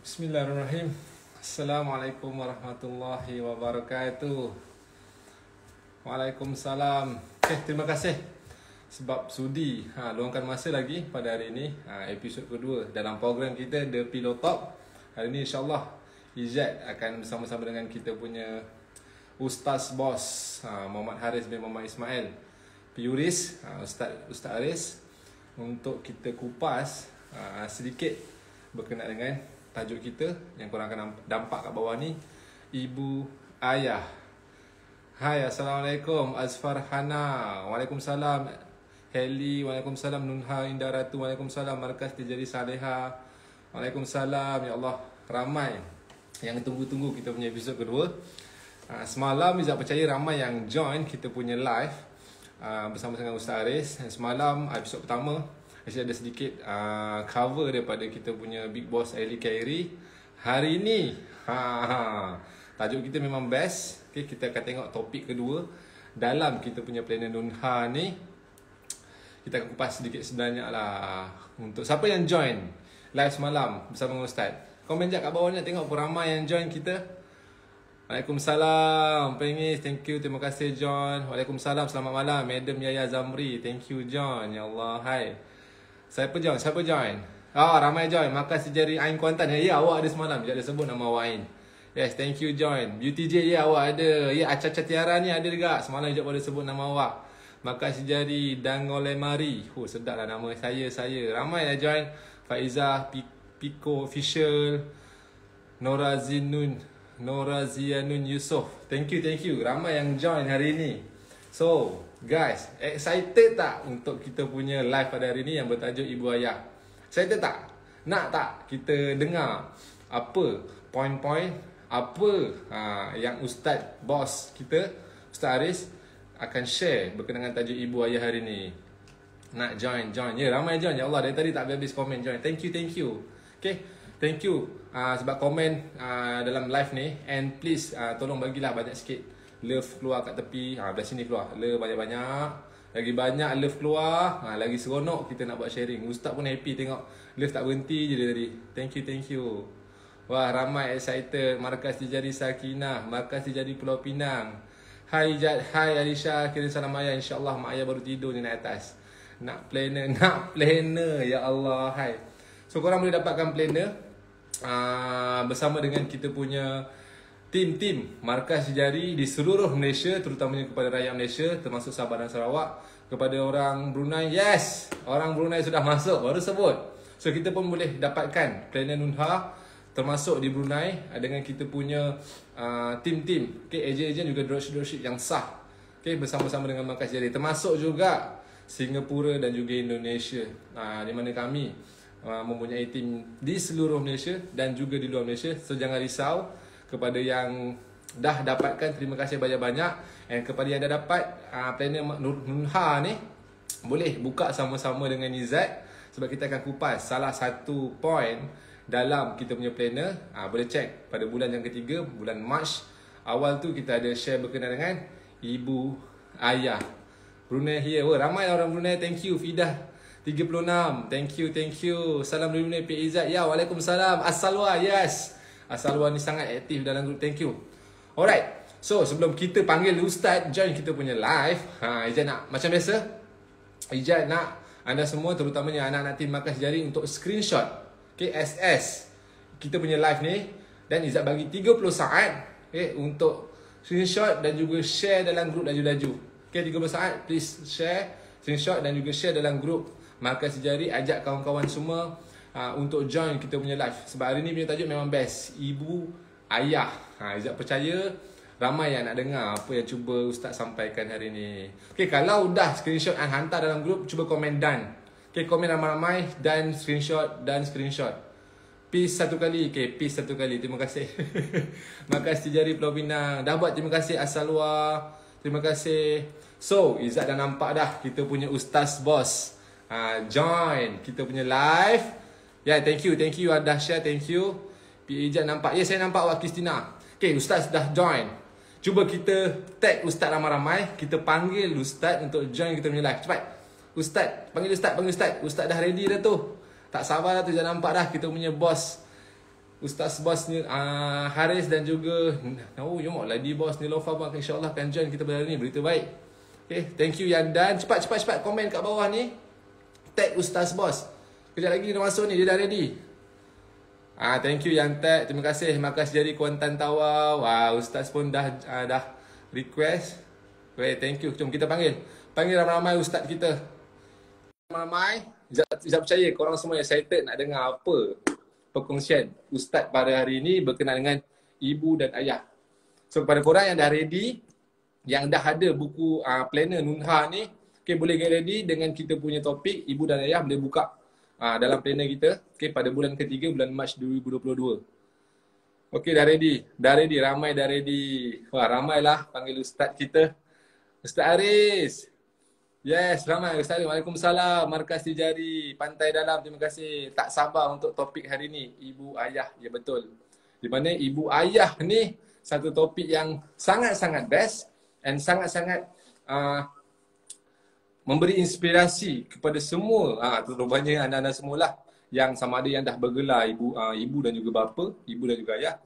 Bismillahirrahmanirrahim. Assalamualaikum warahmatullahi wabarakatuh. Waalaikumsalam. Terima kasih sebab sudi luangkan masa lagi pada hari ini, episod kedua dalam program kita The Pillow Talk. Hari ini insyaAllah Izzat akan bersama-sama dengan kita punya Ustaz Bos Muhammad Haris bin Muhammad Ismail Piuris, Ustaz Haris, untuk kita kupas sedikit berkenaan dengan tajuk kita yang korang akan nampak kat bawah ni, Ibu Ayah. Hai, Assalamualaikum Azfar Hana. Waalaikumsalam Heli. Waalaikumsalam Nunha Indah Ratu. Waalaikumsalam Markas Tijari Saleha. Waalaikumsalam. Ya Allah, ramai yang tunggu-tunggu kita punya episod kedua. Semalam Izzat percaya ramai yang join kita punya live bersama dengan Ustaz Haris. Semalam episod pertama ada sedikit cover daripada kita punya Big Boss Ali Khairi. Hari ini tajuk kita memang best. Okay, kita akan tengok topik kedua dalam kita punya planner Nunha ni. Kita akan kupas sedikit sebanyak lah. Untuk siapa yang join live semalam bersama dengan Ustaz, komen je kat bawah ni, tengok pun ramai yang join kita. Waalaikumsalam Pengis, thank you, terima kasih John. Waalaikumsalam, selamat malam Madam Yaya Zamri, thank you John. Ya Allah, hai. Siapa join? Siapa join? Ramai join. Makasih Jari Ain Kuantan. Ya, awak ada semalam. Dia ada sebut nama awak Ain. Yes, thank you join. Beauty J, ya awak ada. Ya, Aca-Aca Tiara ni ada juga. Semalam juga pada sebut nama awak. Makasih Jari Dangolemari. Sedap lah nama saya. Ramai lah join. Faizah, Pico Official, Nora Zianun Yusof. Thank you. Ramai yang join hari ni. So, guys, excited tak untuk kita punya live pada hari ni yang bertajuk Ibu Ayah? Excited tak? Nak tak kita dengar apa poin-poin, apa yang Ustaz Bos kita, Ustaz Haris akan share berkenaan tajuk Ibu Ayah hari ni? Nak join? Ya, ramai join. Ya Allah, dari tadi tak habis komen join. Thank you. Okay, thank you sebab komen dalam live ni. And please tolong bagilah banyak sikit love keluar kat tepi. Belah sini keluar love banyak-banyak. Lagi banyak love keluar, lagi seronok kita nak buat sharing. Ustaz pun happy tengok love tak berhenti je dia tadi. Thank you. Wah, ramai excited. Markas Tijari Sakinah, Markas Tijari Pulau Pinang. Hai Jad, hai Alisha, kirim salam ayah. InsyaAllah mak ayah baru tidur ni naik atas. Nak planner. Ya Allah, hai. So korang boleh dapatkan planner bersama dengan kita punya tim Markas Tijari di seluruh Malaysia, terutamanya kepada rakyat Malaysia termasuk Sabah dan Sarawak. Kepada orang Brunei, yes, orang Brunei sudah masuk, baru sebut. So kita pun boleh dapatkan planner Nunha termasuk di Brunei dengan kita punya tim, okay, ejen-ejen juga dropship yang sah, okay, bersama-sama dengan Markas Tijari, termasuk juga Singapura dan juga Indonesia, di mana kami mempunyai tim di seluruh Malaysia dan juga di luar Malaysia. So jangan risau. Kepada yang dah dapatkan, terima kasih banyak-banyak. Dan kepada yang dah dapat planner Nunha ni, boleh buka sama-sama dengan Izzat, sebab kita akan kupas salah satu poin dalam kita punya planner. Boleh check pada bulan yang ketiga, bulan Mac. Awal tu kita ada share berkenaan dengan Ibu Ayah. Brunei here. Ramai orang Brunei. Thank you Fidah 36. Thank you. Salam dari Brunei P Izzat. Ya, Waalaikumsalam. As-Salwa, yes. As-Salwa ni sangat aktif dalam grup. Thank you. Alright. So, sebelum kita panggil Ustaz join kita punya live, Izzat nak, macam biasa, Izzat nak anda semua, terutamanya anak-anak tim Markas Tijari, untuk screenshot, okay, SS kita punya live ni. Dan Izzat bagi 30 saat, okay, untuk screenshot dan juga share dalam grup laju-laju. Okay, 30 saat, please share, screenshot dan juga share dalam grup Markas Tijari. Ajak kawan-kawan semua untuk join kita punya live. Sebab hari ni punya tajuk memang best, Ibu Ayah. Izzat percaya ramai yang nak dengar apa yang cuba Ustaz sampaikan hari ni. Okay, kalau dah screenshot dan hantar dalam grup, cuba komen done. Okay, komen ramai-ramai dan screenshot. Peace satu kali. Okay, peace satu kali. Terima kasih. Markas Tijari Pulau Pinang dah buat. Terima kasih As-Salwa. Terima kasih. So, Izzat dah nampak dah kita punya Ustaz Bos join kita punya live. Ya, thank you dah share, thank you. Izzat nampak. Ya, saya nampak awak Kristina. Okay, Ustaz dah join. Cuba kita tag Ustaz ramai-ramai. Kita panggil Ustaz untuk join kita punya live. Cepat. Ustaz, panggil Ustaz. Ustaz dah ready dah tu. Tak sabar dah tu, jangan nampak dah kita punya bos Ustaz Bos ni, Haris dan juga Lady Boss Nilofa pun insyaAllah akan join kita pada hari ni. Berita baik. Okay, thank you yang dan cepat komen kat bawah ni. Tag Ustaz Bos. Kejap lagi dia masuk ni, dia dah ready. Thank you yang tag. Terima kasih. Markas Jari Kuantan Tawau. Ustaz pun dah request. Okay, thank you. Jom kita panggil ramai-ramai ustaz kita. Ramai. Saya percaya korang semua excited nak dengar apa perkongsian ustaz pada hari ini berkenaan dengan ibu dan ayah. So kepada korang yang dah ready, yang dah ada buku planner Nunha ni, okay, boleh get ready dengan kita punya topik ibu dan ayah. Boleh buka dalam planner kita, okay, pada bulan ketiga, bulan Mac 2022. Okay, dah ready, ramai dah ready. Wah, ramailah panggil ustaz kita, Ustaz Haris. Yes, ramai Ustaz. Waalaikumsalam. Markas Tijari Pantai Dalam. Terima kasih. Tak sabar untuk topik hari ni. Ibu ayah. Ya, betul. Di mana ibu ayah ni satu topik yang sangat-sangat best and sangat-sangat memberi inspirasi kepada semua, terutamanya anda-anda semualah yang sama ada yang dah bergelar ibu dan juga bapa, ibu dan juga ayah.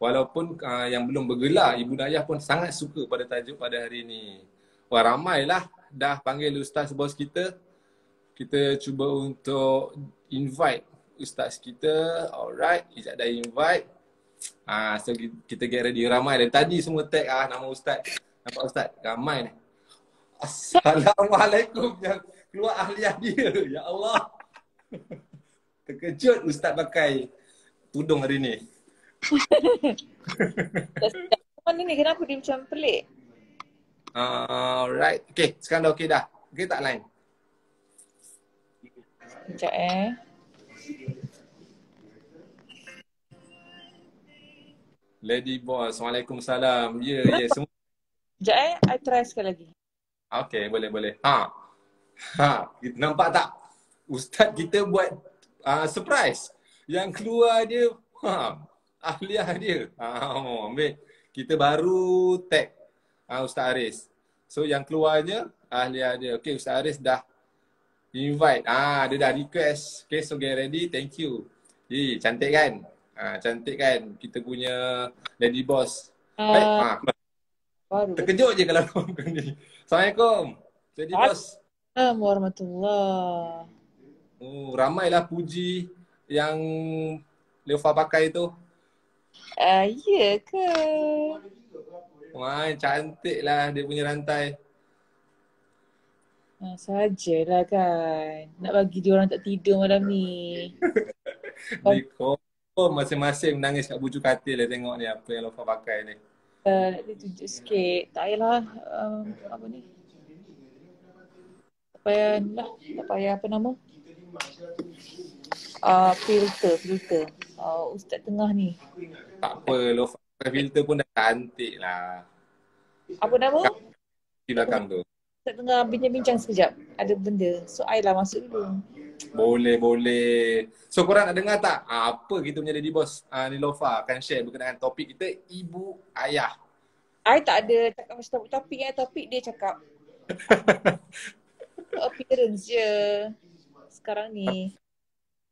Walaupun yang belum bergelar ibu dan ayah pun sangat suka pada tajuk pada hari ni. Wah, ramailah dah panggil Ustaz Bos kita. Kita cuba untuk invite Ustaz kita. Alright, Izzat dah invite. So kita get ready. Ramai dari tadi semua tag nama Ustaz. Nampak Ustaz? Ramai ni. Assalamualaikum. Yang keluar ahliah dia. Ya Allah. Terkejut Ustaz pakai tudung hari ni. Mana ni? Kenapa dia macam pelik? Alright. Okay, sekarang dah okay dah. Okay tak line? Sekejap Lady Boss, Waalaikumsalam. Ya, semua. Sekejap I try sekali lagi. Okay, boleh. Nampak tak? Ustaz kita buat surprise. Yang keluar dia, ahliah dia. Ambil. Kita baru tag Ustaz Haris. So yang keluarnya ahliah dia. Okay, Ustaz Haris dah invite. Dia dah request. Okay, so get ready. Thank you. Cantik kan? Cantik kan? Kita punya Lady Boss. Terkejut je kalau orang ni. Assalamualaikum. Lady Boss. Assalamualaikum warahmatullahi. Ramailah puji yang Leofa pakai tu. Ya ke? Wah, cantik lah dia punya rantai. Sajalah kan. Nak bagi dia orang tak tidur malam ni. Masing-masing menangis kat bucu katil lah tengok ni apa yang Lofa pakai ni. Dia tunjuk sikit. Tak payahlah apa ni. Tak payah apa nama? Filter. Ustaz tengah ni. Tak apa, Lofa pakai filter pun dah cantik lah. Apa nama? Di belakang tu. Ustaz tengah bincang-bincang sekejap. Ada benda. So I lah masuk dulu. Boleh. So korang nak dengar tak apa kita punya Lady Boss Nilofa akan share berkenaan topik kita, ibu ayah. I tak ada cakap macam topik topik dia cakap. Appearance je sekarang ni.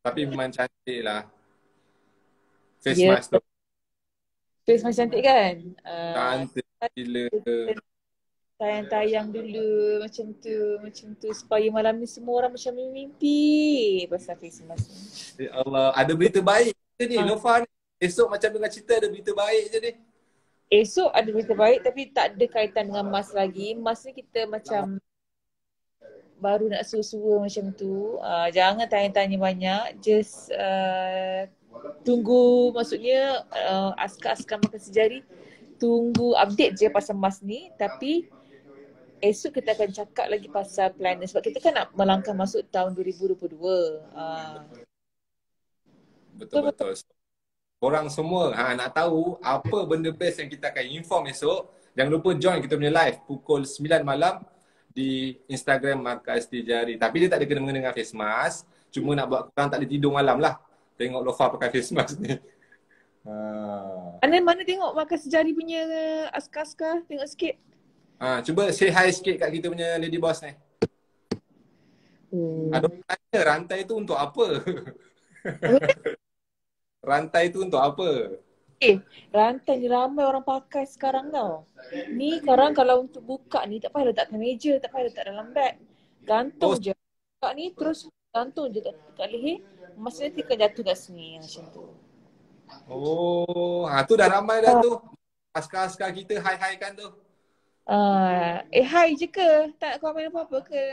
Tapi memang cantik lah. Face mask tu. Face mask cantik kan? Cantik gila. Tayang-tayang dulu macam tu supaya malam ni semua orang macam mimpi pasal face mask ni. Ya Allah, ada berita baik ni Lofa ni. Esok macam dengar cerita ada berita baik je ni. Esok ada berita baik tapi tak ada kaitan dengan mask lagi. Mask ni kita macam baru nak sua-sua macam tu. Jangan tanya-tanya banyak. Just tunggu, maksudnya askar-askar makan sejari tunggu update je pasal mask ni. Tapi esok kita akan cakap lagi pasal planner sebab kita kan nak melangkah masuk tahun 2022. Betul. Korang semua nak tahu apa benda best yang kita akan inform esok. Jangan lupa join kita punya live pukul 9 malam di Instagram Markas Tijari. Tapi dia tak ada kena-mengena dengan face mask. Cuma nak buat korang tak boleh tidur malam lah. Tengok Lofa pakai face mask ni. Mana tengok Markas Tijari punya askar-askar. Tengok sikit. Cuba say hi sikit kat kita punya Lady Boss ni. Ada orang tanya rantai tu untuk apa? Rantai tu untuk apa? Rantai ni ramai orang pakai sekarang tau. Ni sekarang kalau untuk buka ni tak payah letak kat meja, tak payah letak dalam beg. Oh, Gantung je. Buka ni terus gantung je kat leher. Masa nanti akan jatuh kat sini macam tu. oh, ha, tu dah ramai dah tu. Askar-askar kita hai-hai kan tu. Hai je ke? Tak nak komen apa-apa ke?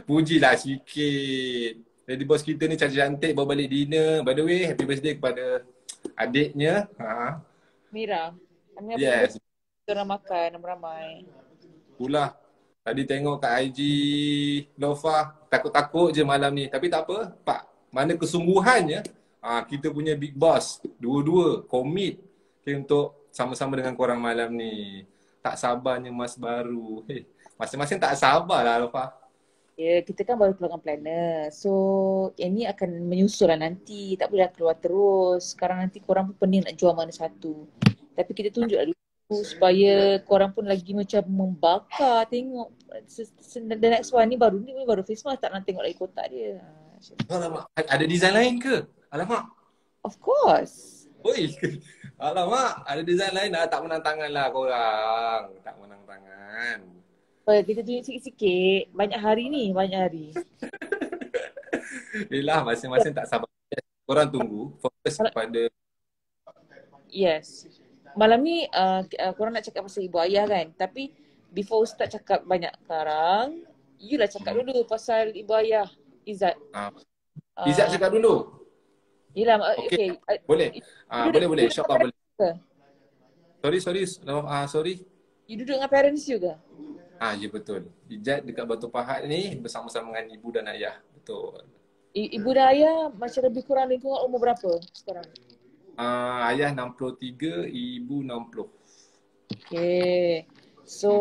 Pujilah sikit. Jadi bos kita ni cantik-cantik bawa balik dinner. By the way, happy birthday kepada adiknya. Ha. Mira. Kami happy Yes. birthday. Kita orang makan ramai-ramai. Pula. Tadi tengok kat IG Lofa, takut-takut je malam ni. Tapi tak apa, Pak. Mana kesungguhannya, kita punya big boss, dua-dua komit untuk sama-sama dengan korang malam ni. Tak sabarnya Mas Baru. Masing-masing tak sabar lah Lofa. Ya, kita kan baru keluarkan planner. So, yang ni akan menyusul lah nanti. Tak boleh keluar terus. Sekarang nanti korang pun pening nak jual mana satu. Tapi kita tunjuk lah dulu supaya korang pun lagi macam membakar. Tengok the next one ni baru face mask. Tak nak tengok lagi kotak dia. Alamak, ada design lain ke? Alamak. Of course. Oi. Alamak, ada design lain dah. Tak menang tangan lah korang. Tak menang tangan. Kita tunjuk sikit-sikit. Banyak hari ni, banyak hari. Yelah, masing-masing tak sabar. Korang tunggu. Fokus kepada... Yes. Malam ni korang nak cakap pasal ibu ayah kan? Tapi before start cakap banyak sekarang, you lah cakap dulu pasal ibu ayah, Izzat. Izzat cakap dulu? Yelah, okay. Boleh? Boleh. InsyaAllah boleh. Sorry. Sorry. You duduk dengan parents you ke? Ya betul. Izzat dekat Batu Pahat ni bersama-sama dengan ibu dan ayah. Betul. Ibu dan ayah macam lebih kurang lingkungan umur berapa sekarang? Ayah 63, ibu 60. Okay. So,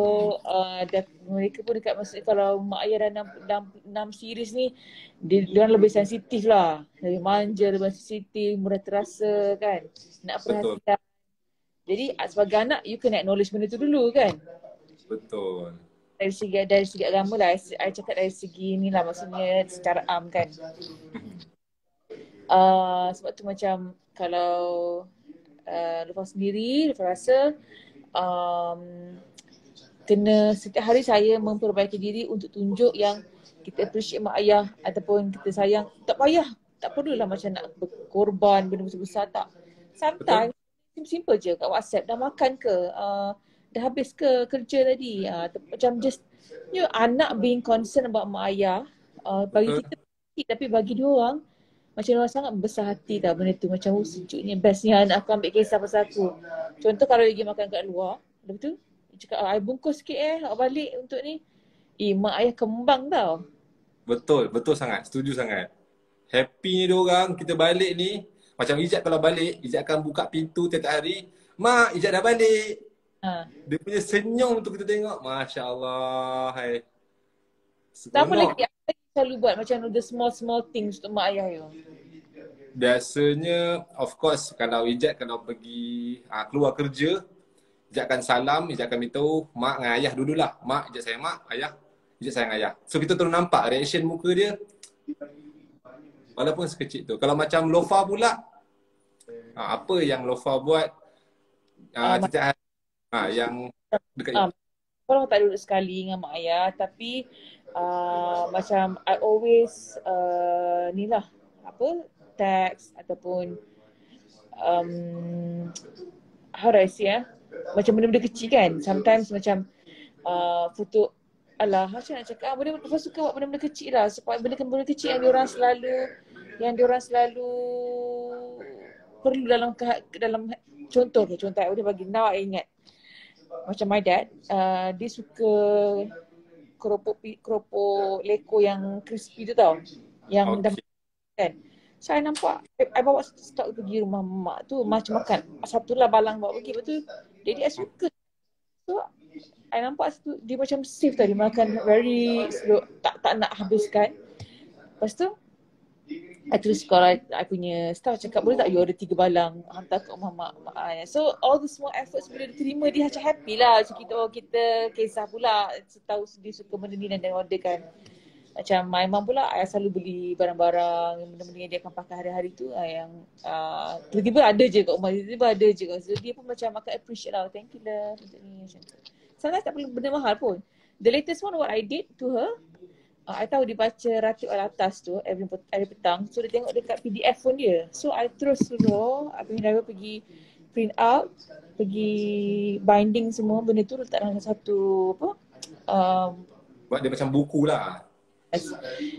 mereka pun dekat masa kalau mak ayah dah 6 series ni, dia lebih sensitif lah. Lebih manja, lebih sensitif, mudah terasa kan. Nak perhatian. Jadi sebagai anak, you kena acknowledge benda tu dulu kan. Betul. Dari segi agama lah, I cakap dari segi ni lah, maksudnya secara am kan. Sebab tu macam kalau lepas sendiri, lepas rasa kena setiap hari saya memperbaiki diri untuk tunjuk yang kita appreciate mak ayah ataupun kita sayang. Tak payah, tak perlulah macam nak berkorban benda besar-besar, tak. Sometimes simple je kat WhatsApp, dah makan ke? Dah habis ke kerja tadi? Macam just anak being concerned about mak ayah, bagi kita tapi bagi dia orang macam orang sangat besar hati tau benda tu. Macam sejuknya, bestnya anak aku ambil kisah pasal aku. Contoh kalau dia pergi makan kat luar, lepas tu dia cakap, I bungkus sikit balik untuk ni. Mak ayah kembang tau. Betul sangat, setuju sangat. Happy ni diorang, kita balik ni. Macam Izzat kalau balik, Izzat akan buka pintu tiap hari. Mak, Izzat dah balik. Dia punya senyum tu kita tengok. Masya Allah. Hai. Apa lagi selalu buat macam the small things untuk mak ayah you? Biasanya, of course, kalau Izzat kalau pergi keluar kerja, Izzat akan salam, Izzat akan beritahu mak dengan ayah dululah. Mak, Izzat sayang mak, ayah, Izzat sayang ayah. So kita terus nampak reaction muka dia. Walaupun sekecil tu. Kalau macam Lofa pula, apa yang Lofa buat setiap hari yang dekat Kalau tak duduk sekali dengan mak ayah, tapi macam I always ni lah, text ataupun how do I say macam benda-benda kecil kan. Sometimes macam foto, macam nak cakap, benda-benda suka buat benda-benda kecil lah, supaya benda-benda kecil yang diorang selalu perlu dalam contoh I boleh bagi, now I ingat macam my dad, dia suka keropok leko yang crispy tu tau, yang dah kan. So I nampak, I bawa stok pergi rumah mak tu, macam makan satu lah balang bawa pergi, betul. Jadi I suka. So I nampak situ dia macam safe tau, dia makan very slow, tak nak habiskan. Lepas tu I tulis kalau I punya staff cakap, boleh tak you order 3 balang hantar ke rumah mak ayah. So all the small efforts bila dia terima, dia macam happy lah. Macam kita kisah pula, tahu dia suka benda ni dan dia order kan. Macam my mum pula, I selalu beli barang-barang yang benda-benda yang dia akan pakai hari-hari tu, yang tiba-tiba ada je kat rumah, tiba-tiba ada je kat. So dia pun macam akan appreciate lah, thank you lah untuk ni macam tu. Sometimes tak perlu benda mahal pun. The latest one what I did to her, I tahu dia baca Ratib Al-Atas tu hari petang. So dia tengok dekat PDF pun dia. So I terus suruh I punya driver pergi print out, pergi binding semua benda tu, letak dalam satu apa, Buat dia macam buku lah.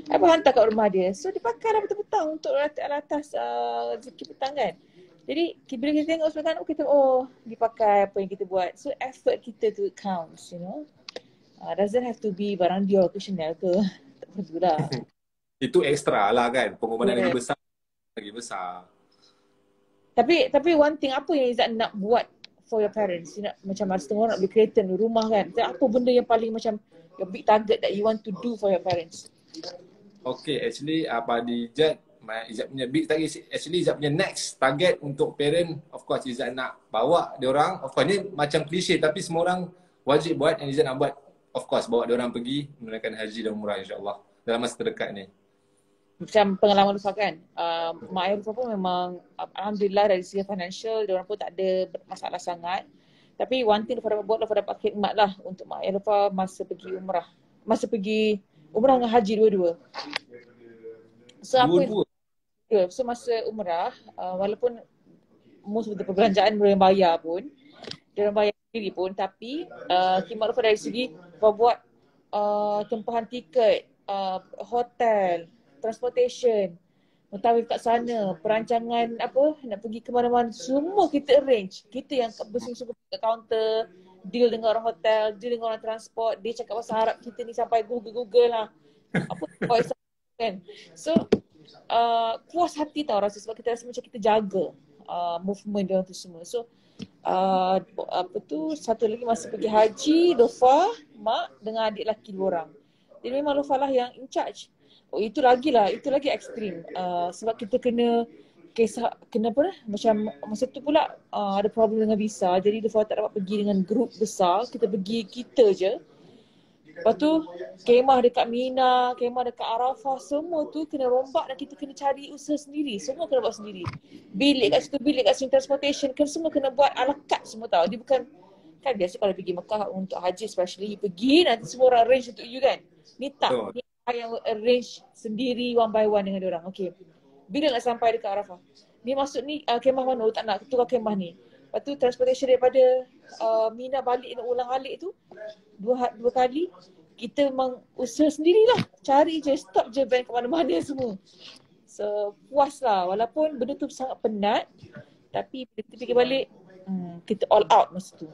apa, hantar kat rumah dia. So dia pakai lah petang-petang untuk Ratib Al-Atas zikir petang kan. Jadi bila kita tengok semua kan, kita dipakai apa yang kita buat. So effort kita tu counts, you know. Doesn't have to be barang Dior ke Chanel ke. Tak perlu lah. Itu ekstra lah kan. Pengorbanan Yeah. lagi besar. Tapi one thing, apa yang Izzat nak buat for your parents? You nak, macam setengah orang nak beli kereta, beli rumah kan. So, apa benda yang paling macam your big target that you want to do for your parents? Okay, actually Izzat punya big target, actually Izzat punya next target untuk parent, of course Izzat nak bawa dia orang, of course ni macam klise tapi semua orang wajib buat, and Izzat nak buat, of course bawa dia orang pergi menunaikan haji dan umrah insya-Allah dalam masa terdekat ni. Macam pengalaman Lufah kan, Mak Ayah Lufah pun memang Alhamdulillah dari segi financial, dia orang pun tak ada masalah sangat. Tapi one thing Lufah dapat buat, Lufah dapat khidmat lah untuk Mak Ayah Lufah masa pergi umrah. Masa pergi umrah dengan haji dua-dua. So Dua-dua? So masa umrah, walaupun most of the perbelanjaan mereka bayar pun, dia orang bayar sendiri pun, tapi khidmat Lufah dari segi Lufah buat tempahan tiket, hotel, transportation, mentawif kat sana, perancangan apa, nak pergi ke mana-mana, semua kita arrange. Kita yang bersungguh-sungguh kat kaunter, deal dengan orang hotel, deal dengan orang transport, dia cakap bahasa Arab kita ni sampai Google lah. Apa voice kan. So puas hati tau rasa, sebab kita rasa macam kita jaga movement dia tu semua. So apa tu, satu lagi masa pergi haji, Lufah, mak dengan adik lelaki 2 orang. Jadi memang Lufah lah yang in charge. Itu lagi ekstrim. Sebab kita kena apa dah, macam masa tu pula ada problem dengan visa. Jadi Lufah tak dapat pergi dengan grup besar. Kita pergi kita je. Lepas tu kemah dekat Mina, kemah dekat Arafah, semua tu kena rombak dan kita kena cari usaha sendiri. Semua kena buat sendiri. Bilik kat situ, bilik kat sini, transportation, semua kena buat ala carte semua tau. Dia bukan, kan biasa kalau pergi Mekah untuk haji especially, pergi nanti semua orang arrange untuk you kan. Ni tak, ni yang arrange sendiri one by one dengan diorang. Okay, bila nak sampai dekat Arafah? Ni masuk ni kemah mana? Tak nak tukar kemah ni. Lepas tu transportation daripada Mina balik nak ulang alik tu dua kali. Kita memang usaha sendirilah. Cari je, stop je van kat mana-mana semua. So puas lah. Walaupun benda tu sangat penat, tapi bila kita fikir balik, kita all out masa tu.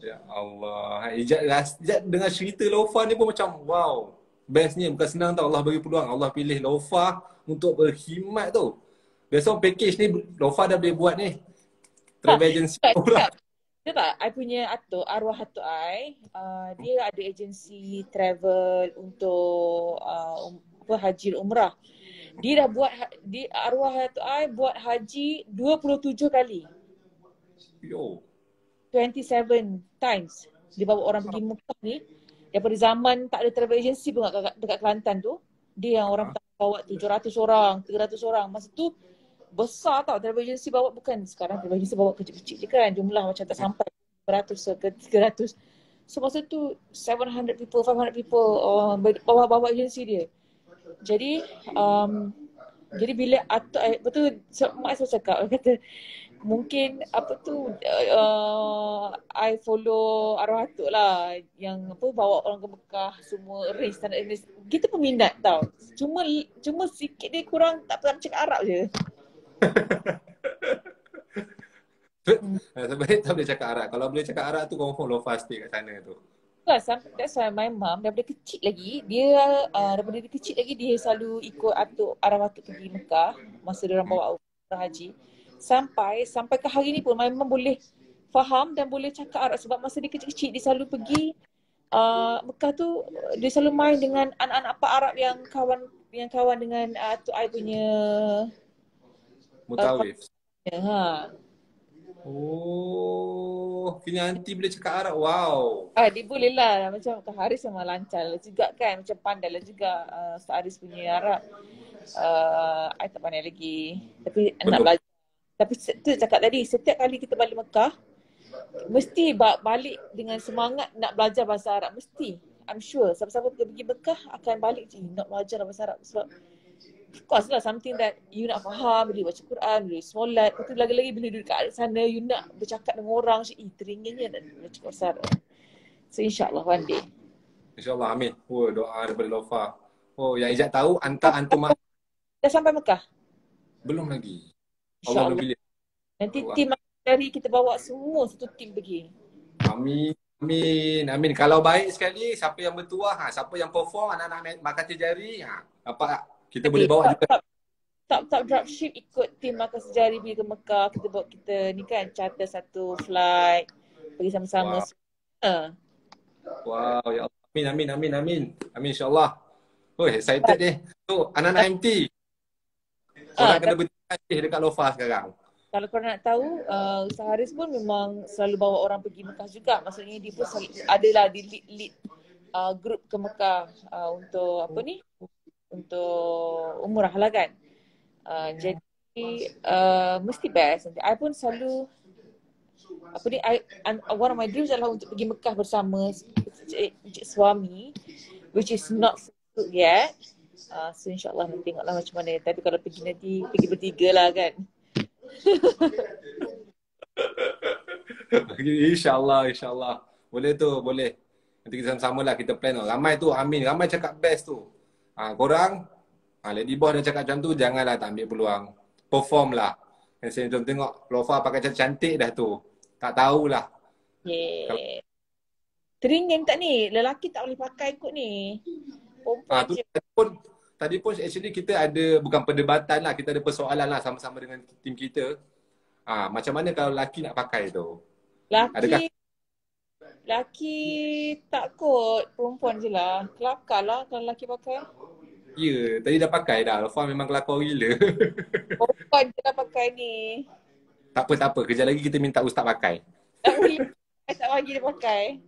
Ya Allah. Ijat dengan cerita Lufah ni pun macam wow. Bestnya, bukan senang tau Allah bagi peluang. Allah pilih Lufah untuk berkhidmat tu. Biasa package ni Lufah dah boleh buat ni. Travel agency pula. Dia tak, I punya atuk, arwah atuk I, dia ada agensi travel untuk haji dan umrah. Dia dah buat, arwah atuk I buat haji 27 kali. Yo. 27 times. Dia bawa orang pergi Mekah ni. Daripada zaman tak ada travel agency pun dekat Kelantan tu. Dia yang orang bawa 700 orang, 300 orang. Masa tu besar tau travel agency bawa, bukan sekarang travel agency bawa kecil-kecil je kan. Jumlah macam tak sampai 100 ke 300. So masa tu 700 people, 500 people bawa agensi dia. Jadi bila atuk betul mak saya cakap, kata mungkin apa tu I follow arwah atuk lah yang apa bawa orang ke Mekah semua arrange standard arrange. Kita peminat tau. Cuma sikit dia kurang tak pernah cakap Arab je. Sebenarnya tak boleh cakap Arab. Kalau boleh cakap Arab tu confirm Lufah stay kat sana tu. That's why my mum daripada kecil lagi daripada dia kecil lagi dia selalu ikut arwah atuk pergi Mekah masa dia orang bawa umrah haji. Sampai ke hari ni pun my mum boleh faham dan boleh cakap Arab sebab masa dia kecil-kecil dia selalu pergi Mekah tu, dia selalu main dengan anak-anak Pak Arab yang kawan dengan atuk I punya Mutawif. Oh, kini aunty boleh cakap Arab. Wow. Dia boleh lah. Macam Kak Haris memang lancar lah juga kan. Macam pandai lah juga Ustaz Haris punya Arab. I tak pandai lagi. Tapi nak Belum. belajar. Tapi tu cakap tadi, setiap kali kita balik Mekah, mesti balik dengan semangat nak belajar bahasa Arab. Mesti. I'm sure. Siapa-siapa pergi Mekah akan balik je nak belajar bahasa Arab. Sebab of course lah something that you nak faham bila baca Quran, bila solat. Lepas tu lagi-lagi bila duduk kat sana, you nak bercakap dengan orang. Teringanya nak baca bahasa Arab. So insyaAllah one day. InsyaAllah, amin. Oh, doa daripada Lofa. Oh, yang Ijat tahu, antum Dah sampai Mekah? belum lagi. Allah belum InsyaAllah. pilih. Nanti Allah. tim dari kita bawa semua satu tim pergi. Amin. Amin. Amin. Kalau baik sekali, siapa yang bertuah, siapa yang perform, anak-anak makan jari, dapat tak? Kita boleh bawa juga. Top dropship ikut tim Makan Sejari pergi ke Mekah. Kita bawa kita ni kan charter satu flight. Pergi sama-sama. Wow, ya Allah. Amin, amin, amin, amin. Amin, insyaAllah. Oh, excited deh. So, anak-anak MT. Korang kena berhati dekat Lofa sekarang. Kalau korang nak tahu, Ustaz Haris pun memang selalu bawa orang pergi Mekah juga. Maksudnya dia pun adalah di lead grup ke Mekah untuk apa ni? Untuk umrah lah kan. Jadi mesti best. I pun selalu one of my dreams adalah untuk pergi Mekah bersama Encik suami, which is not settled yet. So insyaAllah nanti tengoklah macam mana. Tapi kalau pergi nanti, pergi bertiga lah kan. InsyaAllah, insyaAllah. Boleh tu, boleh. Nanti kita sama-sama lah kita plan tu. Ramai tu, amin. Ramai cakap best tu. Korang, Lady Boss dah cakap macam tu, janganlah tak ambil peluang. Perform lah. Saya tengok Lofa pakai cantik dah tu. Tak tahulah. Yeah. Teringin tak ni? Lelaki tak boleh pakai kot ni. Perempuan je. Tadi pun actually kita ada, bukan perdebatan lah, kita ada persoalan lah sama-sama dengan tim kita. Macam mana kalau lelaki nak pakai tu? Laki tak kot, perempuan je lah. Kelakar lah kalau lelaki pakai. Ya, tadi dah pakai dah. Lofa memang kelakar gila. Perempuan je lah pakai ni. Tak apa. Kejap lagi kita minta ustaz pakai. Tak bagi dia pakai.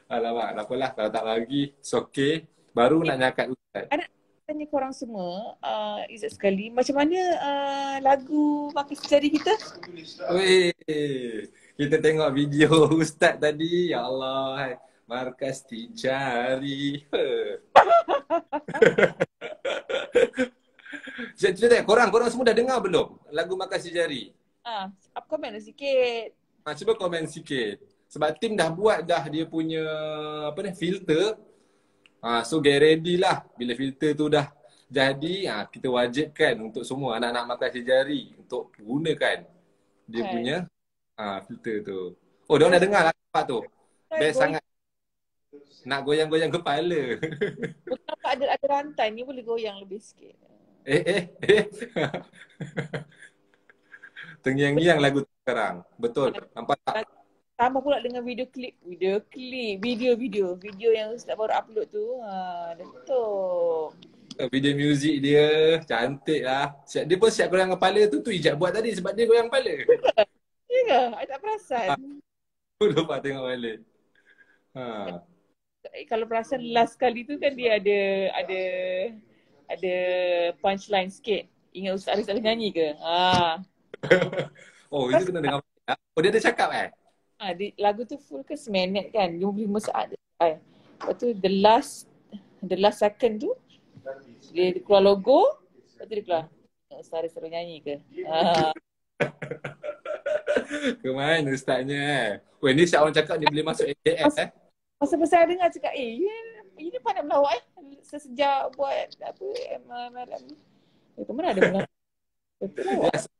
Alamak, tak apalah. Kalau tak bagi, it's okay. Baru nak nyakat ustaz. Anak tanya korang semua, Izzat sekali, macam mana lagu Makan Sejari kita? Weh, kita tengok video ustaz tadi. Ya Allah, Markas Tijari. Cerita korang semua dah dengar belum lagu Makan Sejari? Up komen sikit. Cuba komen sikit. Sebab tim dah buat dah dia punya filter. So get ready lah. Bila filter tu dah jadi, kita wajibkan untuk semua anak-anak Makan Sejari untuk gunakan dia punya filter tu. Oh, dia orang dah dengar lah tu. Best sangat. Nak goyang-goyang kepala. Bukan nampak ada rantai ni, boleh goyang lebih sikit. Tengiang-ngiang lagu tu sekarang. Betul. Nampak tak? Tambah pula dengan video yang Ustaz baru upload tu. Betul. Video muzik dia cantik lah. Dia pun siap goyang kepala tu Ijat buat tadi sebab dia goyang kepala. Ya ke? I tak perasan. Lupa tengok balik. Kalau perasan last kali tu kan dia ada punchline sikit. Ingat Ustaz Haris ada nyanyi ke? Oh, itu kena dengar. Oh, dia ada cakap lagu tu full ke seminit kan? 55 saat. Lepas tu the last second tu dia keluar logo, lepas tu dia keluar Ustaz Haris suruh nyanyi ke? Ke mana ustaznya Weh, ni siap orang cakap dia boleh masuk AKS Masa-masa dengar cakap ini pandai melawak sejak buat malam ni. Itu mana ada melawak. Betul lawak.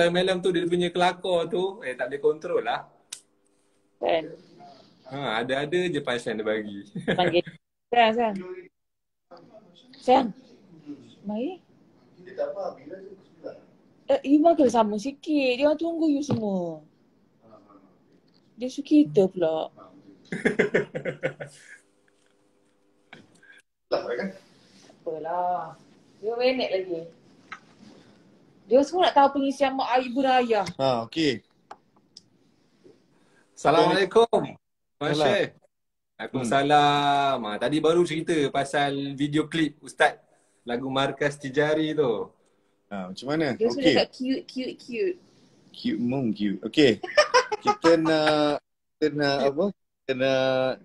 Malam tu dia punya kelakar tu tak boleh kontrol lah. Kan? Ada-ada je punchline dia bagi. Panggil. Sayang. Mari. Dia tak apa, bila je Iman kena sama sikit. Dia orang tunggu you semua. Dia suka kita pula. Apalah. 2 minit lagi. Dia semua nak tahu pengisian mak ibu dan ayah. Okey. Assalamualaikum. Mas Salam. Syekh. Waalaikumsalam. Tadi baru cerita pasal video klip Ustaz lagu Markas Tijari tu. Macam mana? Dia sudah Okey. kat cute. Cute. Okey. Kita nak apa? Kita nak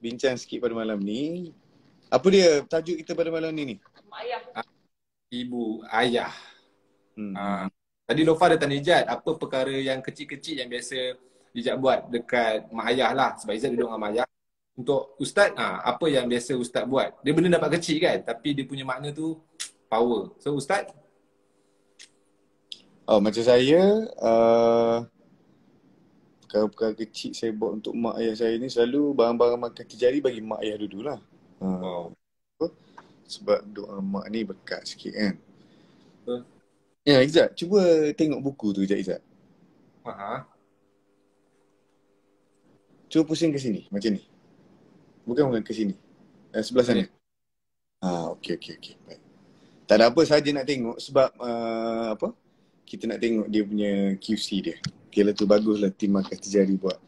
bincang sikit pada malam ni. Apa dia tajuk kita pada malam ni? Mak ayah. Ibu, ayah. Hmm. Tadi Lofa ada tanya Ijat, apa perkara yang kecil-kecil yang biasa Ijat buat dekat mak ayah lah. Sebab Ijat duduk dengan mak ayah. Untuk Ustaz, apa yang biasa Ustaz buat? Dia benda dapat kecil kan, tapi dia punya makna tu power. So Ustaz? Macam saya, perkara-perkara kecil saya buat untuk mak ayah saya ni selalu barang-barang makan terjadi bagi mak ayah dululah. Wow. Sebab doa mak ni berkat sikit kan. Betul. Ya, Izzat, cuba tengok buku tu sekejap, Izzat. Cuba pusing ke sini, macam ni. Bukan ke sini. Sebelah sana. Okey. Baik. Tak ada apa saja nak tengok sebab apa? Kita nak tengok dia punya QC dia. Okey lah tu, baguslah tim Markas Tijari buat.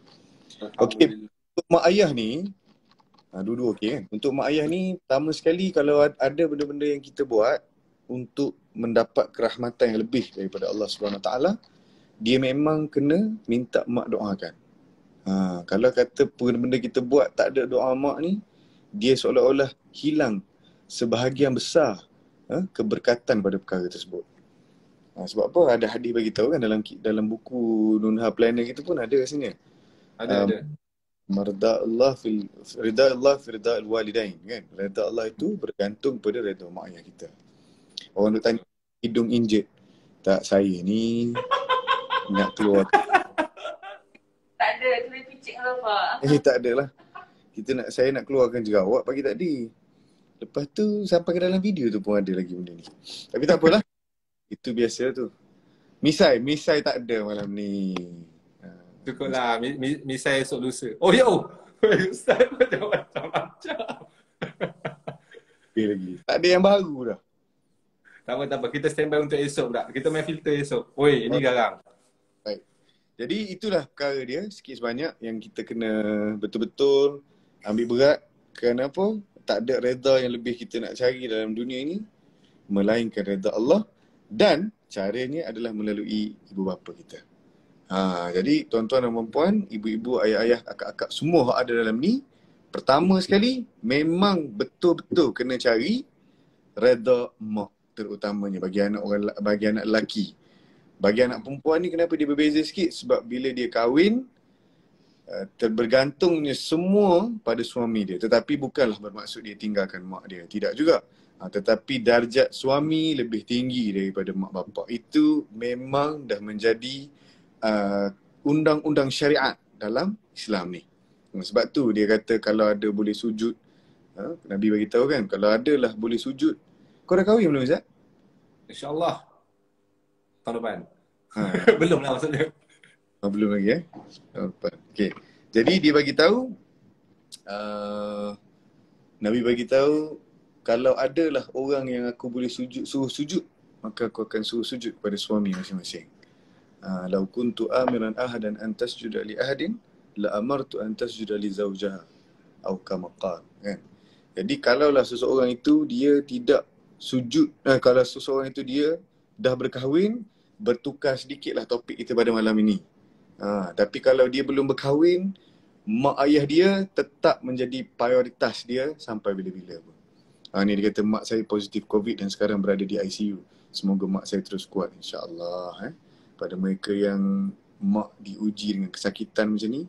Okey, untuk mak ayah ni, dua-dua okey kan. Untuk mak ayah ni, pertama sekali kalau ada benda-benda yang kita buat untuk mendapat kerahmatan yang lebih daripada Allah SWT, dia memang kena minta mak doakan. Kalau kata benda-benda kita buat tak ada doa mak ni, dia seolah-olah hilang sebahagian besar keberkatan pada perkara tersebut. Sebab apa? Ada hadis bagi tahu kan dalam buku Nunha Planner kita pun ada rasanya. Ada. Marda Allah fi rida al-walidain kan. Rida Allah itu bergantung pada reda mak ayah kita. Orang nak tanya hidung injet. Tak, saya ni nak keluar. Tak ada, kena picit kalau Pak. Tak ada lah. Saya nak keluarkan jerawat pagi tadi. Lepas tu sampai ke dalam video tu pun ada lagi benda ni. Tapi tak apalah. Itu biasa tu. Misai tak ada malam ni. Cukup lah, misai esok lusa. Oh yo! Ustaz macam-macam. Lagi. Tak ada yang baru dah. Tak apa. Kita standby untuk esok pula. Kita main filter esok. Oi, ini garang. Baik. Jadi itulah perkara dia sikit sebanyak yang kita kena betul-betul ambil berat. Kenapa? Tak ada reda yang lebih kita nak cari dalam dunia ini melainkan reda Allah, dan caranya adalah melalui ibu bapa kita. Jadi tuan-tuan dan puan-puan, ibu-ibu, ayah-ayah, akak-akak, semua ada dalam ni. Pertama sekali, memang betul-betul kena cari reda mak, terutamanya bagi anak lelaki. Bagi anak perempuan ni kenapa dia berbeza sikit? Sebab bila dia kahwin, bergantungnya semua pada suami dia. Tetapi bukanlah bermaksud dia tinggalkan mak dia. Tidak juga. Tetapi darjat suami lebih tinggi daripada mak bapak. Itu memang dah menjadi undang-undang syariat dalam Islam ni. Sebab tu dia kata kalau ada boleh sujud, Nabi bagi tahu kan, kalau ada lah boleh sujud. Kau dah kahwin belum, Ustaz? InsyaAllah tahun depan. Belum lah maksudnya. Belum lagi tahun depan. Okay. Jadi dia bagi tahu, Nabi bagi tahu, kalau adalah orang yang aku boleh suruh sujud, maka aku akan suruh sujud kepada suami masing-masing. Lau kuntu amiran ahadan an tasjuda li ahadin la amartu an tasjuda li zawjaha atau kama qala, kan. Jadi kalaulah seseorang itu dia tidak sujud, kalau seseorang itu dia dah berkahwin, bertukar sedikitlah topik kita pada malam ini. Tapi kalau dia belum berkahwin, mak ayah dia tetap menjadi prioritas dia sampai bila-bila pun. Ni dia kata mak saya positif COVID dan sekarang berada di ICU. Semoga mak saya terus kuat, insya-Allah. Pada mereka yang mak diuji dengan kesakitan macam ni,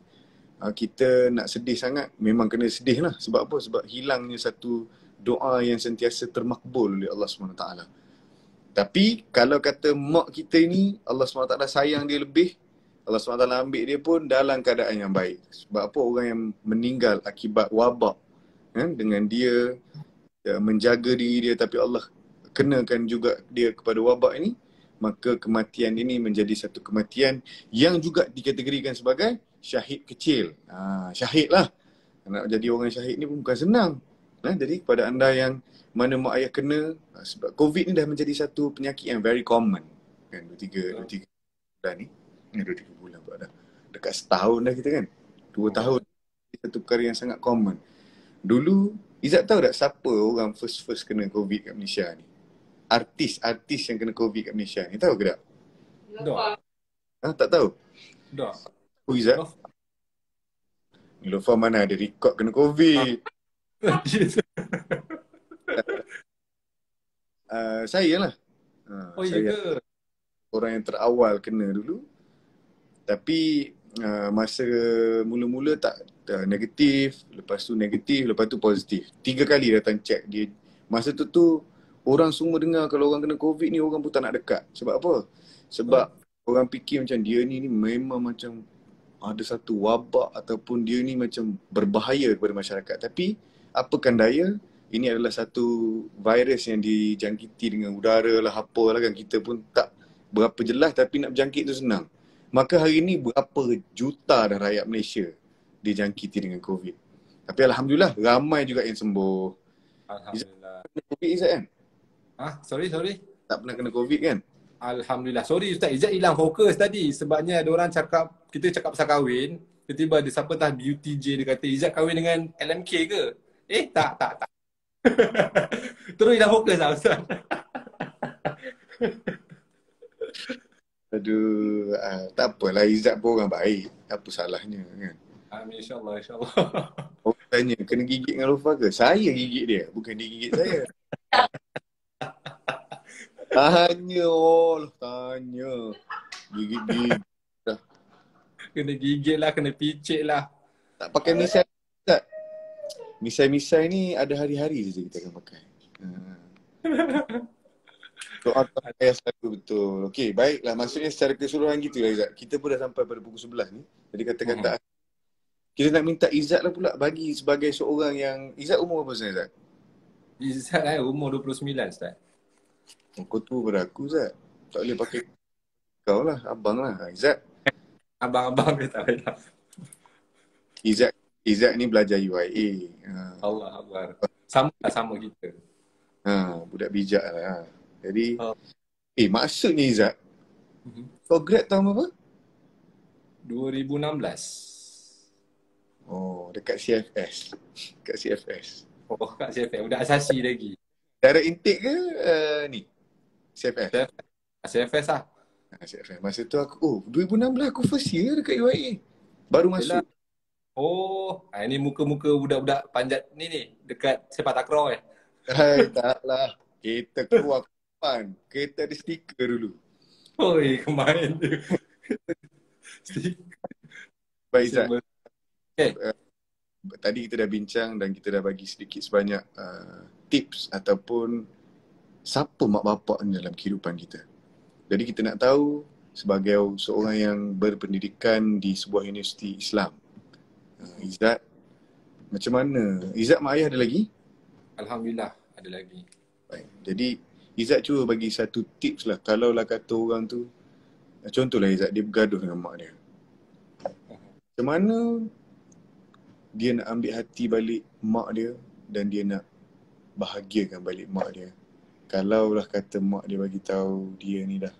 kita nak sedih sangat, memang kena sedih lah. Sebab apa? Sebab hilangnya satu doa yang sentiasa termakbul oleh Allah SWT. Tapi kalau kata mak kita ni Allah SWT sayang dia lebih, Allah SWT ambil dia pun dalam keadaan yang baik. Sebab apa? Orang yang meninggal akibat wabak, dengan dia menjaga diri dia, tapi Allah kenakan juga dia kepada wabak ini, maka kematian ini menjadi satu kematian yang juga dikategorikan sebagai syahid kecil. Syahid lah. Nak jadi orang syahid ni pun bukan senang. Jadi kepada anda yang mana mak ayah kena, sebab COVID ni dah menjadi satu penyakit yang very common kan, 2-3 bulan ni, 2-3 bulan pula dah, dekat setahun dah kita kan, 2 tahun, satu perkara yang sangat common. Dulu Izzat tahu tak siapa orang first kena COVID kat Malaysia ni? Artis yang kena COVID kat Malaysia ni, tahu ke tak? Tak tahu? Dah. Oh Izzat, Niloufar mana ada rekod kena COVID. Saya lah. Oh ya Saya ke? orang yang terawal kena dulu. Tapi masa mula-mula tak negatif, lepas tu negatif, lepas tu positif. 3 kali datang check dia. Masa tu orang semua dengar kalau orang kena COVID ni, orang pun tak nak dekat. Sebab apa? Sebab orang fikir macam dia ni memang macam ada satu wabak ataupun dia ni macam berbahaya kepada masyarakat. Tapi apakan daya, ini adalah satu virus yang dijangkiti dengan udara lah, apalah kan. Kita pun tak berapa jelas, tapi nak berjangkit tu senang. Maka hari ni berapa juta dah rakyat Malaysia dijangkiti dengan COVID. Tapi Alhamdulillah ramai juga yang sembuh. Alhamdulillah. Kena COVID Izzat kan? Sorry. Tak pernah kena COVID kan? Alhamdulillah. Sorry Ustaz, Izzat hilang fokus tadi. Sebabnya ada orang cakap, kita cakap pasal kahwin. Tiba-tiba ada siapa tah BUTJ, dia kata Izzat kahwin dengan LMK ke? Tak. Terus hilang fokus lah Ustaz. Aduh, tak apalah, Izzat pun orang baik. Apa salahnya kan? Amin, insyaAllah. Orang tanya, kena gigit dengan Lofa ke? Saya gigit dia, bukan dia gigit saya. Tanya. Gigit. Kena gigit lah, kena picit lah. Tak pakai misai tak? Misai ni ada hari-hari saja kita akan pakai. Doa saya selalu betul. Okey, baiklah. Maksudnya secara keseluruhan gitu lah Izzat. Kita pun dah sampai pada pukul 11 ni. Jadi kata-kata kita nak minta Izzat lah pula bagi sebagai seorang yang... Izzat umur apa sebenarnya Izzat? Izzat umur 29 Ustaz. Kau tu pada aku Izzat. Tak boleh pakai kau lah, abang lah. Izzat. Abang-abang dia tak boleh. Izzat ni belajar UIA. Allah. Sama kita. Budak bijak lah. Jadi, maksudnya Izzat, kau grad tahun apa? 2016. Oh, dekat CFS. Kat CFS. Oh, kat CFS. Budak asasi lagi. Darah intake ke ni? CFS? CFS lah. CFS. Masa tu aku, 2016 aku first year dekat UIA. Baru masuk. Ini muka-muka budak-budak panjat ni dekat sepak takraw Hai, taklah. Kita keluar kapan? Kita ada stiker dulu. Oi, kemarin tu. Baik Izzat. Okay. Tadi kita dah bincang dan kita dah bagi sedikit sebanyak tips ataupun siapa mak bapak ni dalam kehidupan kita. Jadi kita nak tahu sebagai seorang yang berpendidikan di sebuah universiti Islam. Izzat, macam mana? Izzat mak ayah ada lagi? Alhamdulillah ada lagi. Baik. Jadi Izzat cuba bagi satu tips lah. Kalau lah kata orang tu, contohlah Izzat dia bergaduh dengan mak dia. Macam mana dia nak ambil hati balik mak dia dan dia nak bahagiakan balik mak dia. Kalau lah kata mak dia bagi tahu dia ni dah,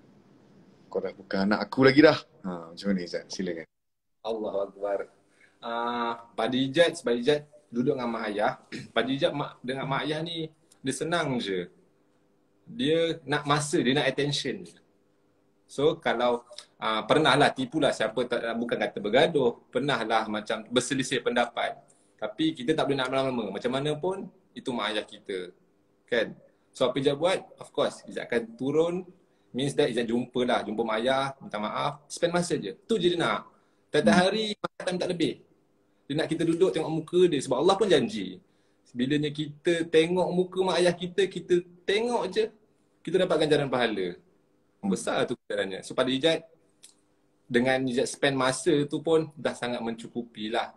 kau dah bukan anak aku lagi dah. Macam mana Izzat? Silakan. Allahu Akbar. Pada Izzat, sebab Izzat duduk dengan mak ayah. Pada Izzat dengan mak ayah ni, dia senang je. Dia nak masa, dia nak attention. So kalau pernah lah tipulah siapa, bukan kata bergaduh, pernah lah macam berselisih pendapat. Tapi kita tak boleh nak lama-lama. Macam mana pun, itu mak ayah kita. Kan? So apa Izzat buat? Of course, Izzat akan turun. Means that Izzat jumpa mak ayah, minta maaf, spend masa je. Tu je dia nak. Tiap-tiap hari, makan tak lebih. Dia nak kita duduk tengok muka dia. Sebab Allah pun janji. Bilanya kita tengok muka mak ayah kita, kita tengok je, kita dapat ganjaran pahala. Besar tu ganjarannya. So pada Izzat, dengan Izzat spend masa tu pun dah sangat mencukupi lah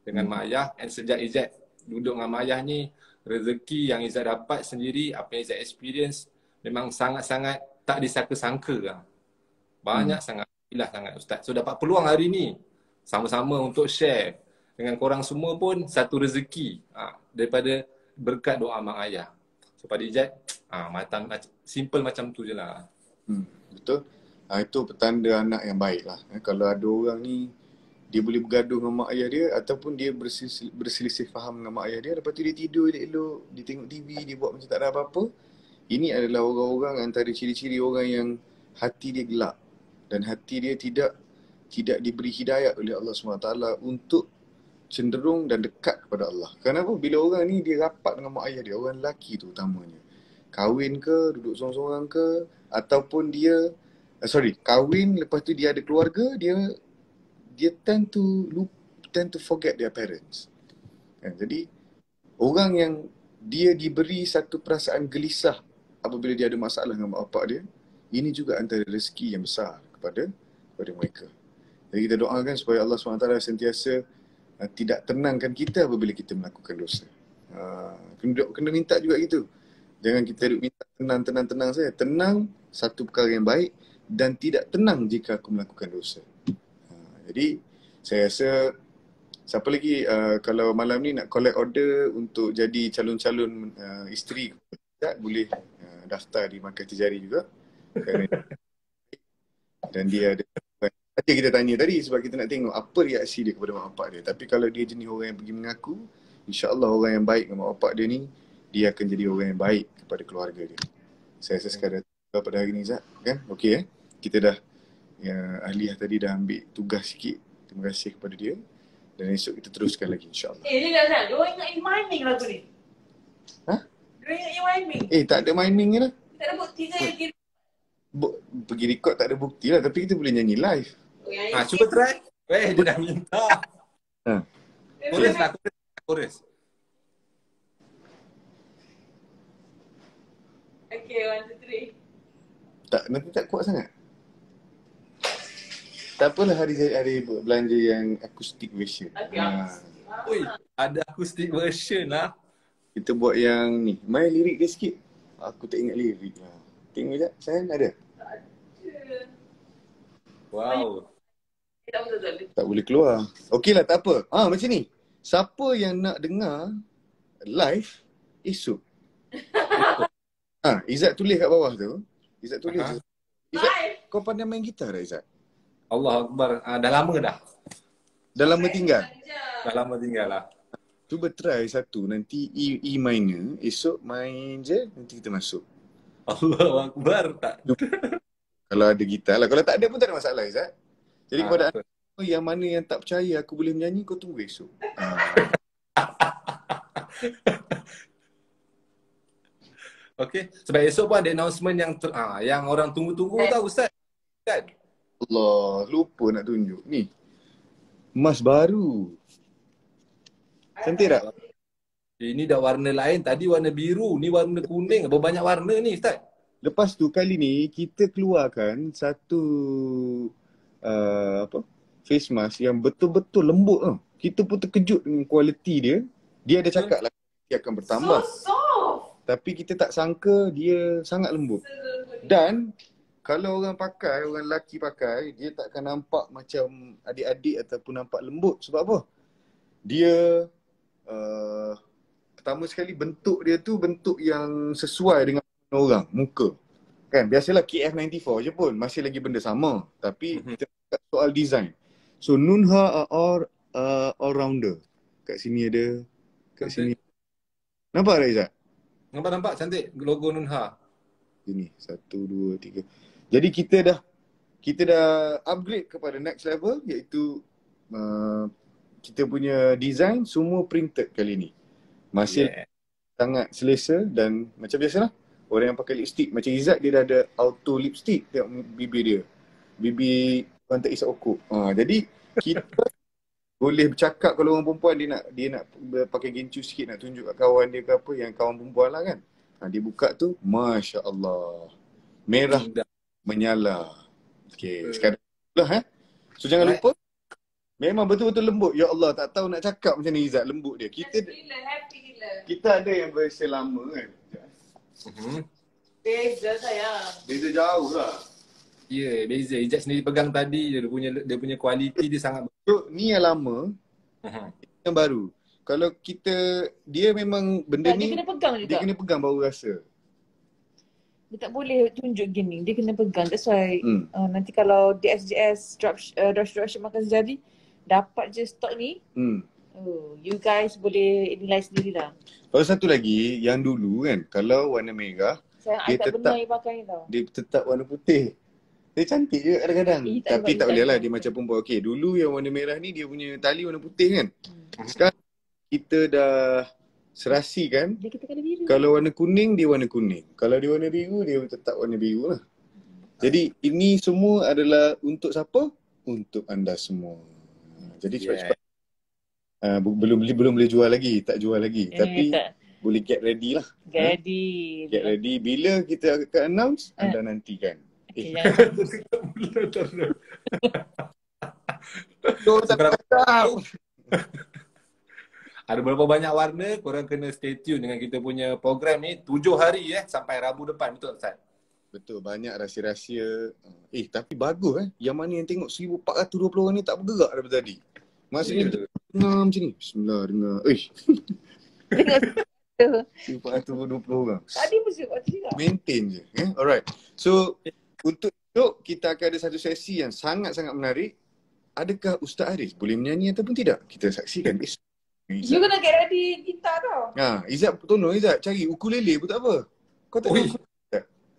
dengan mak ayah. And sejak Izzat duduk dengan mak ayah ni, rezeki yang Izzat dapat sendiri, apa yang Izzat experience, memang sangat-sangat tak disangka-sangka lah. Banyak sangat, ilah sangat Ustaz. So dapat peluang hari ni, sama-sama untuk share dengan korang semua pun satu rezeki. Daripada berkat doa mak ayah. So pada Ijat, simple macam tu je lah. Betul. Itu petanda anak yang baik lah. Kalau ada orang ni, dia boleh bergaduh dengan mak ayah dia ataupun dia berselisih faham dengan mak ayah dia, lepas tu dia tidur elok-elok, dia tengok TV, dia buat macam tak ada apa-apa. Ini adalah orang-orang antara ciri-ciri orang yang hati dia gelap dan hati dia tidak diberi hidayah oleh Allah SWT untuk cenderung dan dekat kepada Allah. Kenapa? Bila orang ni dia rapat dengan mak ayah dia, orang lelaki tu utamanya, kahwin ke, duduk seorang-seorang ke, ataupun dia kahwin lepas tu dia ada keluarga, dia tend to forget their parents. Jadi orang yang dia diberi satu perasaan gelisah apabila dia ada masalah dengan mak bapak dia, ini juga antara rezeki yang besar kepada mereka. Jadi kita doakan supaya Allah SWT sentiasa tidak tenangkan kita apabila kita melakukan dosa. Kena minta juga gitu. Jangan kita duk minta tenang saja. Tenang satu perkara yang baik dan tidak tenang jika aku melakukan dosa. Jadi saya rasa siapa lagi kalau malam ni nak collect order untuk jadi calon-calon isteri, boleh daftar di Markaz Tijari juga. Dan dia ada kita tanya tadi sebab kita nak tengok apa reaksi dia kepada mak bapak dia. Tapi kalau dia jenis orang yang pergi mengaku, insya-Allah orang yang baik dengan mak bapak dia ni, dia akan jadi orang yang baik kepada keluarga dia. Saya rasa sekarang pada hari ni Zat, kan? Okey kita dah ahli tadi dah ambil tugas sikit. Terima kasih kepada dia. Dan esok kita teruskan lagi insya-Allah. Dia dah diorang ingat miming lagu ni. Diorang ingat miming. Tak ada miming ni lah. Tak ada bukti saya pergi record tak ada bukti lah, tapi kita boleh nyanyi live. Cuba try. Dia dah minta. Chorus lah, chorus. Okay, 1, 2, 3. Nanti tak kuat sangat. Tak apalah, hari belanja yang acoustic version. Ui, ada acoustic version lah. Kita buat yang ni. Main lirik dia sikit. Aku tak ingat lirik lah. Tengok sekejap, Sayang ada? Wow. Tak boleh keluar. Okey lah, tak apa. Macam ni. Siapa yang nak dengar live esok? Izzat tulis kat bawah tu. Izzat tulis. Izzat, kau pandai main gitar tak, Izzat? Allah Akbar. Dah lama dah. Dah lama tinggal? Dah lama tinggal lah. Cuba try satu. Nanti E minor. Esok main je. Nanti kita masuk. Allah Akbar. Tak. Kalau ada gitar lah. Kalau tak ada pun tak ada masalah, Izzat. Jadi kepada anda yang mana yang tak percaya aku boleh menyanyi, kau tunggu esok. Okey. Sebab esok pun ada announcement yang orang tunggu-tunggu tau Ustaz. Kan? Allah, lupa nak tunjuk. Ni. Emas baru. Cantik tak? Ini dah warna lain. Tadi warna biru. Ni warna kuning. Berbanyak warna ni Ustaz. Lepas tu kali ni kita keluarkan satu face mask yang betul-betul lembut tau. Kita pun terkejut dengan kualiti dia. Dia ada cakap lah dia akan bertambah. So soft. Tapi kita tak sangka dia sangat lembut. Dan kalau orang lelaki pakai, dia tak akan nampak macam adik-adik ataupun nampak lembut. Sebab apa? Dia pertama sekali bentuk dia tu bentuk yang sesuai dengan orang, muka. Kan biasalah KF94 je pun masih lagi benda sama, tapi kita cakap soal design. So Nunha all rounder. Kat sini ada, kat sini. Nampak tak, Izzat? Nampak cantik logo Nunha. Ini 1 2 3. Jadi kita dah upgrade kepada next level, iaitu kita punya design semua printed kali ni. Masih sangat selesa dan macam biasalah. Orang yang pakai lipstick macam Izzat, dia dah ada auto lipstick. Tengok bibir dia. Bibir orang tak isap okok. Jadi kita boleh bercakap kalau orang perempuan dia nak pakai gencu sikit nak tunjuk kat kawan dia ke apa, yang kawan perempuan lah kan. Dia buka tu, Masya Allah. Merah menyala. Okay, sekarang lah So jangan lupa, memang betul-betul lembut. Ya Allah, tak tahu nak cakap macam ni Izzat, lembut dia. Happy gila. Kita ada yang versi lama kan. Beza sayang. Beza jauh lah. Ya, beza. Izzat sendiri pegang tadi, dia punya kualiti dia sangat So, ni yang lama, yang baru. kalau kita, dia memang benda Tak, dia ni kena pegang dia juga. kena pegang baru rasa. Dia tak boleh tunjuk gini. Dia kena pegang. That's why Hmm. nanti kalau DSJS dropship makan sejadi dapat je stok ni. You guys boleh nilai sendirilah. Kalau satu lagi, yang dulu kan, kalau warna merah, Sayang I tak pernah you pakai ni tau. dia tetap warna putih. Dia cantik je kadang-kadang. Tak Tapi nampak tak you boleh lah, tak dia macam perempuan. Okay, dulu yang warna merah ni, dia punya tali warna putih kan. Hmm. Sekarang kita dah serasi kan. Dia kita kena biru. Kalau warna kuning, dia warna kuning. Kalau dia warna biru, dia tetap warna biru lah. Jadi ini semua adalah untuk siapa? Untuk anda semua. Jadi cepat-cepat. Belum boleh jual lagi, tak jual lagi. Tapi tak. boleh get ready lah. Get ready. Get ready. Bila kita akan announce, anda nantikan. Okay, jangan. Ada berapa banyak warna, korang kena stay tune dengan kita punya program ni 7 hari sampai Rabu depan, betul tak? Betul, banyak rahsia-rahsia. Tapi bagus Yang mana yang tengok 1420 orang ni tak bergerak daripada tadi. Maksudnya dengar macam ni. Bismillah, dengar. Dengar 1420 orang. tadi pun sebab tu juga. Maintain je. Alright. So, untuk esok kita akan ada satu sesi yang sangat-sangat menarik. Adakah Ustaz Aris boleh menyanyi ataupun tidak? Kita saksikan esok. You kena get ready gitar tau. Izzat tolong Izzat cari ukulele pun tak apa. Kau tak tahu.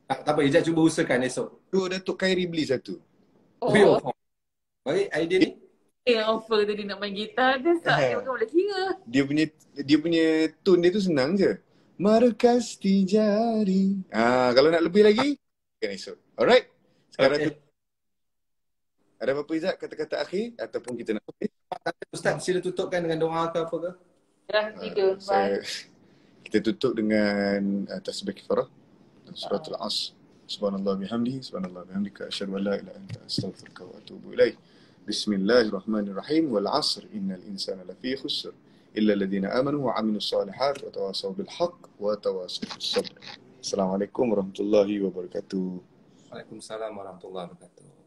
Tak apa, Ijaz cuba usahakan esok. Tu Datuk Khairi beli satu. Baik, idea ni. Yang offer tadi nak main gitar, dia tak dia bukan boleh kira. Dia punya tone dia tu senang je. Markas tijari. Kalau nak lebih lagi, kan esok. Alright. Sekarang tu ada apa-apa Izzat, kata-kata akhir ataupun kita nak Ustaz, sila tutupkan dengan doa ke apa ke? Dah tidur. Bye. Kita tutup dengan tasbih kifarah dan suratul As. Subhanallah bihamdihi, subhanallah bihamdika, asyhadu an la ilaha illa anta, astaghfiruka wa atubu ilaik. Bismillahirrahmanirrahim. Wal 'asr innal insana lafi khusr illa alladhina amanu wa 'amilus solihat wa tawasaw bil haqq wa tawasaw bis sabr. Assalamualaikum warahmatullahi wabarakatuh. Waalaikumsalam warahmatullahi wabarakatuh.